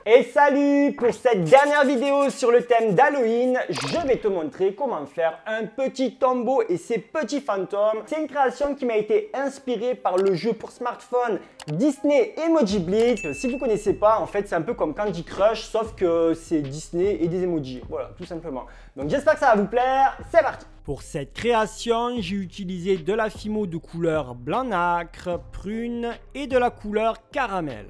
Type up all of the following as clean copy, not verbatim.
Et salut! Pour cette dernière vidéo sur le thème d'Halloween, je vais te montrer comment faire un petit tombeau et ses petits fantômes. C'est une création qui m'a été inspirée par le jeu pour smartphone Disney Emoji Blitz. Si vous ne connaissez pas, en fait c'est un peu comme Candy Crush, sauf que c'est Disney et des emojis. Voilà, tout simplement. Donc j'espère que ça va vous plaire, c'est parti! Pour cette création, j'ai utilisé de la fimo de couleur blanc nacre, prune et de la couleur caramel.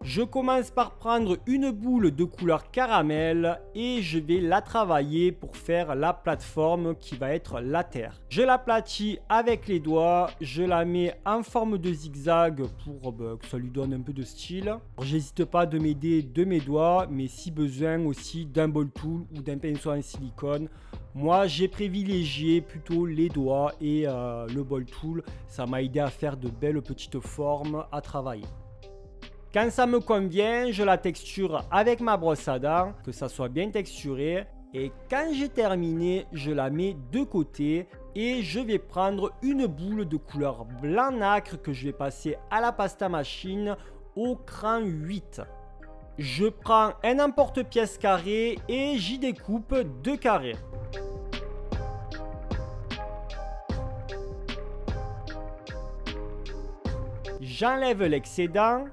Je commence par prendre une boule de couleur caramel et je vais la travailler pour faire la plateforme qui va être la terre. Je l'aplatis avec les doigts, je la mets en forme de zigzag pour que ça lui donne un peu de style. J'hésite pas de m'aider de mes doigts, mais si besoin aussi d'un ball tool ou d'un pinceau en silicone. Moi j'ai privilégié plutôt les doigts et le ball tool, ça m'a aidé à faire de belles petites formes à travailler. Quand ça me convient, je la texture avec ma brosse à dents, que ça soit bien texturé. Et quand j'ai terminé, je la mets de côté et je vais prendre une boule de couleur blanc nacre que je vais passer à la pasta machine au cran 8. Je prends un emporte-pièce carré et j'y découpe 2 carrés. J'enlève l'excédent.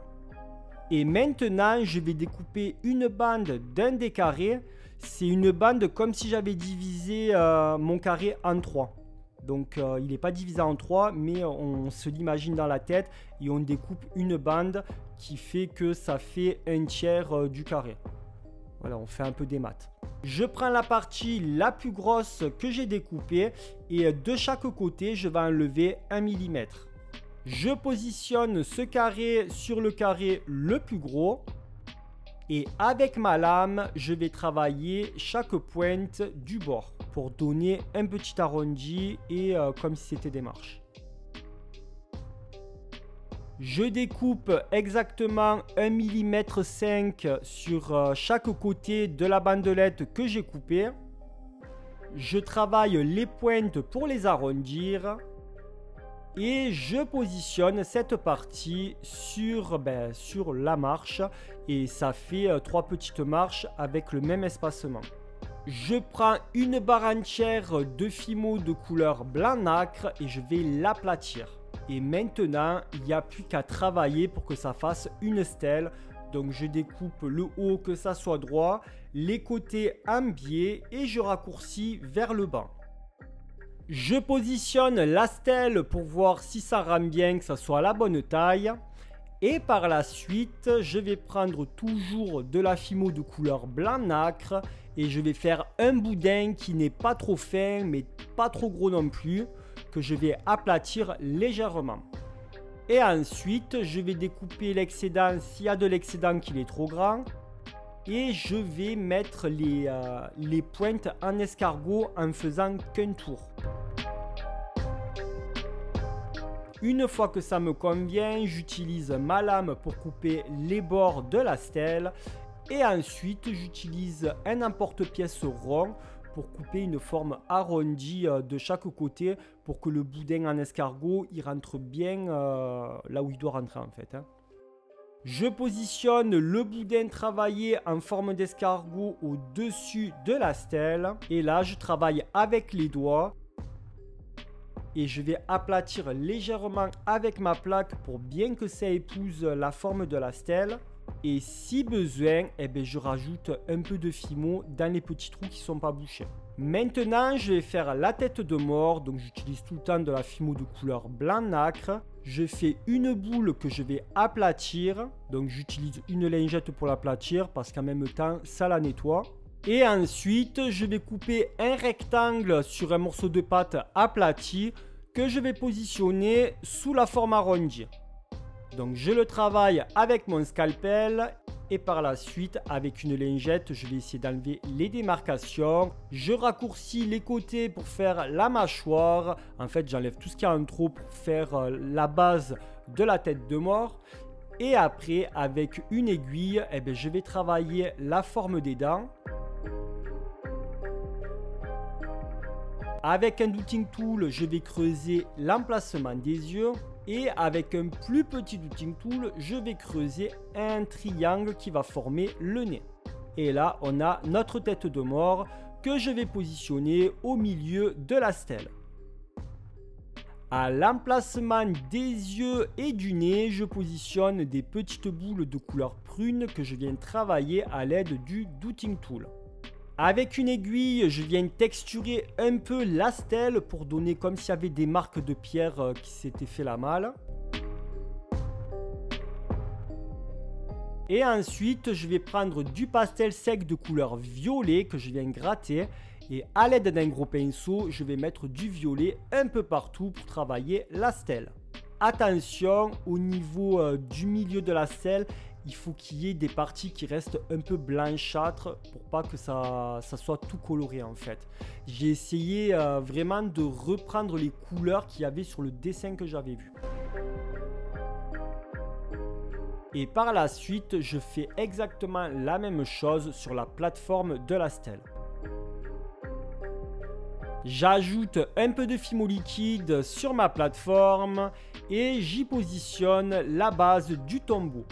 Et maintenant, je vais découper une bande d'un des carrés. C'est une bande comme si j'avais divisé mon carré en 3. Donc, il n'est pas divisé en 3, mais on se l'imagine dans la tête. Et on découpe une bande qui fait que ça fait un tiers du carré. Voilà, on fait un peu des maths. Je prends la partie la plus grosse que j'ai découpée. Et de chaque côté, je vais enlever 1 mm. Je positionne ce carré sur le carré le plus gros et avec ma lame, je vais travailler chaque pointe du bord pour donner un petit arrondi et comme si c'était des marches. Je découpe exactement 1,5 mm sur chaque côté de la bandelette que j'ai coupée. Je travaille les pointes pour les arrondir. Et je positionne cette partie sur la marche et ça fait 3 petites marches avec le même espacement. Je prends une barre entière de fimo de couleur blanc nacre et je vais l'aplatir. Et maintenant, il n'y a plus qu'à travailler pour que ça fasse une stèle. Donc je découpe le haut que ça soit droit, les côtés en biais et je raccourcis vers le bas. Je positionne la stèle pour voir si ça rend bien, que ça soit à la bonne taille. Et par la suite, je vais prendre toujours de la fimo de couleur blanc nacre. Et je vais faire un boudin qui n'est pas trop fin, mais pas trop gros non plus. Que je vais aplatir légèrement. Et ensuite, je vais découper l'excédent s'il y a de l'excédent qui est trop grand. Et je vais mettre les pointes en escargot en faisant qu'un tour. Une fois que ça me convient, j'utilise ma lame pour couper les bords de la stèle. Et ensuite, j'utilise un emporte-pièce rond pour couper une forme arrondie de chaque côté pour que le boudin en escargot il rentre bien là où il doit rentrer en fait. Je positionne le boudin travaillé en forme d'escargot au-dessus de la stèle. Et là, je travaille avec les doigts. Et je vais aplatir légèrement avec ma plaque pour bien que ça épouse la forme de la stèle. Et si besoin, je rajoute un peu de fimo dans les petits trous qui ne sont pas bouchés. Maintenant, je vais faire la tête de mort. Donc j'utilise tout le temps de la fimo de couleur blanc nacre. Je fais une boule que je vais aplatir. Donc j'utilise une lingette pour l'aplatir parce qu'en même temps, ça la nettoie. Et ensuite, je vais couper un rectangle sur un morceau de pâte aplati que je vais positionner sous la forme arrondie. Donc je le travaille avec mon scalpel et par la suite avec une lingette, je vais essayer d'enlever les démarcations. Je raccourcis les côtés pour faire la mâchoire. En fait, j'enlève tout ce qu'il y a en trop pour faire la base de la tête de mort. Et après, avec une aiguille, je vais travailler la forme des dents. Avec un douting tool, je vais creuser l'emplacement des yeux. Et avec un plus petit douting tool, je vais creuser un triangle qui va former le nez. Et là, on a notre tête de mort que je vais positionner au milieu de la stèle. À l'emplacement des yeux et du nez, je positionne des petites boules de couleur prune que je viens travailler à l'aide du douting tool. Avec une aiguille, je viens texturer un peu la stèle pour donner comme s'il y avait des marques de pierre qui s'étaient fait la malle. Et ensuite, je vais prendre du pastel sec de couleur violet que je viens gratter. Et à l'aide d'un gros pinceau, je vais mettre du violet un peu partout pour travailler la stèle. Attention, au niveau du milieu de la stèle, il faut qu'il y ait des parties qui restent un peu blanchâtres pour pas que ça soit tout coloré en fait. J'ai essayé vraiment de reprendre les couleurs qu'il y avait sur le dessin que j'avais vu. Et par la suite, je fais exactement la même chose sur la plateforme de la stèle. J'ajoute un peu de fimo liquide sur ma plateforme et j'y positionne la base du tombeau.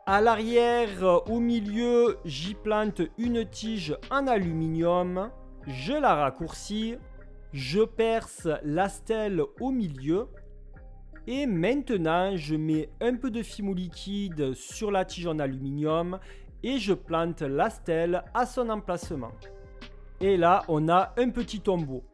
À l'arrière, au milieu, j'y plante une tige en aluminium, je la raccourcis, je perce la stèle au milieu et maintenant je mets un peu de fimo liquide sur la tige en aluminium et je plante la stèle à son emplacement. Et là, on a un petit tombeau.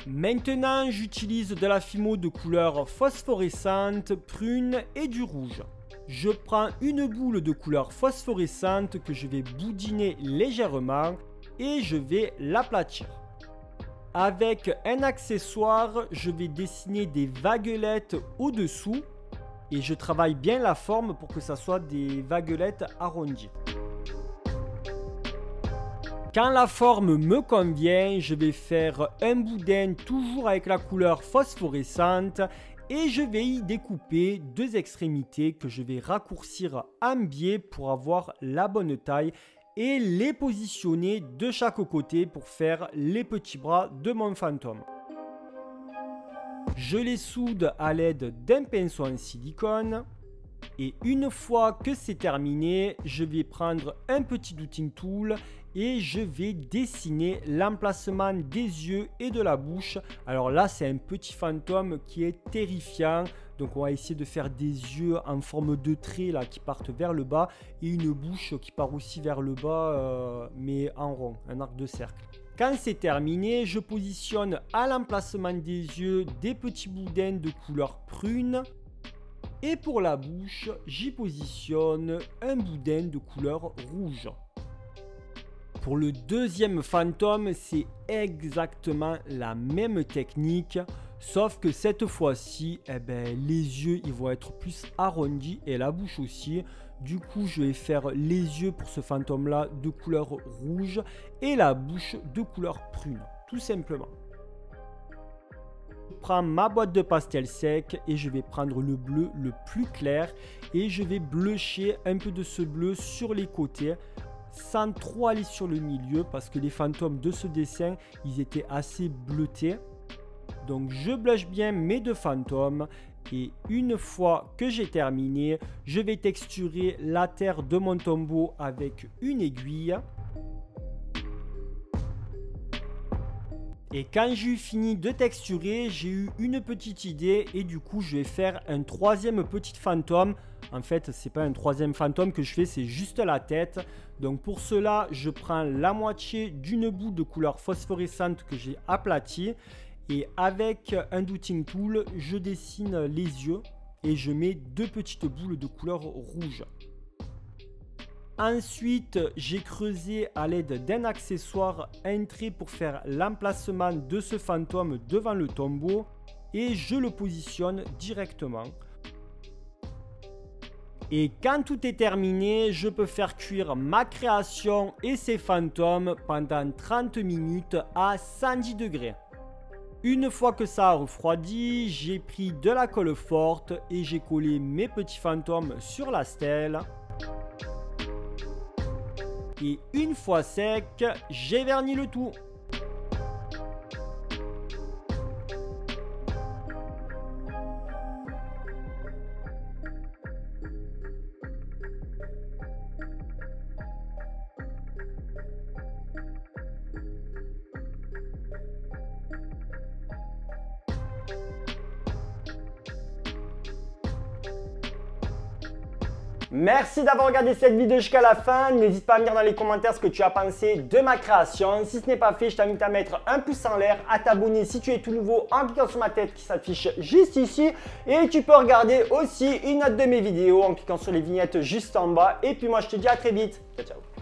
Maintenant, j'utilise de la fimo de couleur phosphorescente, prune et du rouge. Je prends une boule de couleur phosphorescente que je vais boudiner légèrement et je vais l'aplatir. Avec un accessoire, je vais dessiner des vaguelettes au-dessous et je travaille bien la forme pour que ça soit des vaguelettes arrondies. Quand la forme me convient, je vais faire un boudin toujours avec la couleur phosphorescente et je vais y découper deux extrémités que je vais raccourcir en biais pour avoir la bonne taille et les positionner de chaque côté pour faire les petits bras de mon fantôme. Je les soude à l'aide d'un pinceau en silicone. Et une fois que c'est terminé, je vais prendre un petit douting tool et je vais dessiner l'emplacement des yeux et de la bouche. Alors là, c'est un petit fantôme qui est terrifiant. Donc on va essayer de faire des yeux en forme de trait là, qui partent vers le bas et une bouche qui part aussi vers le bas, mais en rond, un arc de cercle. Quand c'est terminé, je positionne à l'emplacement des yeux des petits boudins de couleur prune. Et pour la bouche, j'y positionne un boudin de couleur rouge. Pour le deuxième fantôme, c'est exactement la même technique, sauf que cette fois-ci, les yeux ils vont être plus arrondis et la bouche aussi. Du coup, je vais faire les yeux pour ce fantôme-là de couleur rouge et la bouche de couleur prune, tout simplement. Je prends ma boîte de pastel sec et je vais prendre le bleu le plus clair et je vais blucher un peu de ce bleu sur les côtés sans trop aller sur le milieu parce que les fantômes de ce dessin ils étaient assez bleutés. Donc je blush bien mes deux fantômes et une fois que j'ai terminé, je vais texturer la terre de mon tombeau avec une aiguille. Et quand j'ai eu fini de texturer, j'ai eu une petite idée et du coup je vais faire un troisième petit fantôme. En fait, c'est pas un troisième fantôme que je fais, c'est juste la tête. Donc pour cela, je prends la moitié d'une boule de couleur phosphorescente que j'ai aplatie et avec un douting tool, je dessine les yeux et je mets deux petites boules de couleur rouge. Ensuite, j'ai creusé à l'aide d'un accessoire un trait pour faire l'emplacement de ce fantôme devant le tombeau et je le positionne directement. Et quand tout est terminé, je peux faire cuire ma création et ses fantômes pendant 30 minutes à 110 degrés. Une fois que ça a refroidi, j'ai pris de la colle forte et j'ai collé mes petits fantômes sur la stèle. Et une fois sec, j'ai verni le tout. Merci d'avoir regardé cette vidéo jusqu'à la fin. N'hésite pas à me dire dans les commentaires ce que tu as pensé de ma création. Si ce n'est pas fait, je t'invite à mettre un pouce en l'air, à t'abonner si tu es tout nouveau en cliquant sur ma tête qui s'affiche juste ici. Et tu peux regarder aussi une autre de mes vidéos en cliquant sur les vignettes juste en bas. Et puis moi, je te dis à très vite. Ciao, ciao.